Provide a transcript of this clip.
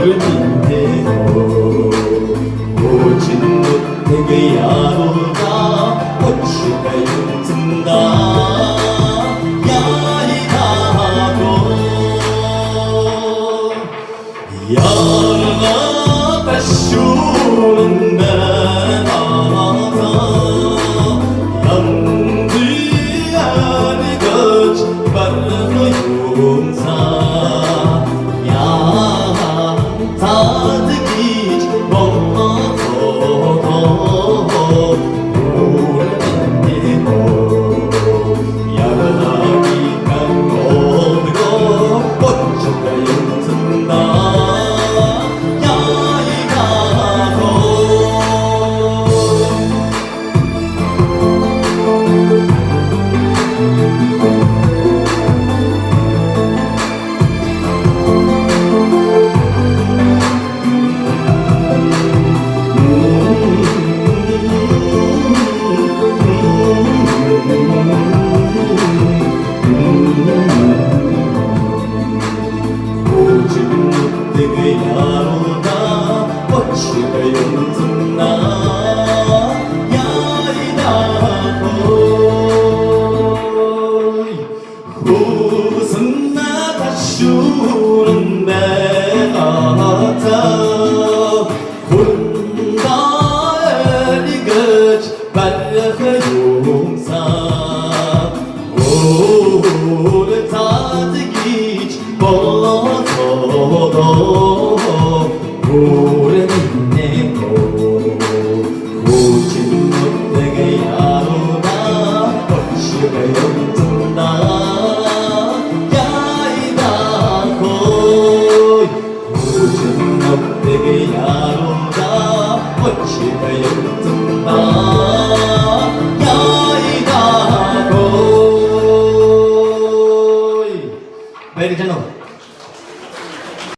민대로 오진 못되게 야로다 꽃추가 윤든다 야이다고 야르가 배슈는 내나다 양들아니 거치 바르고 용사 다득이지 못하고 오래되고 야라기가 오르고 꽃주가 윤든다 야이가고 내게 야로다 꽃추가 윤든다 야이다고 후승 나다 슈는 내가다 혼다리 거치 발려그 용사 오래 다득이지 못하고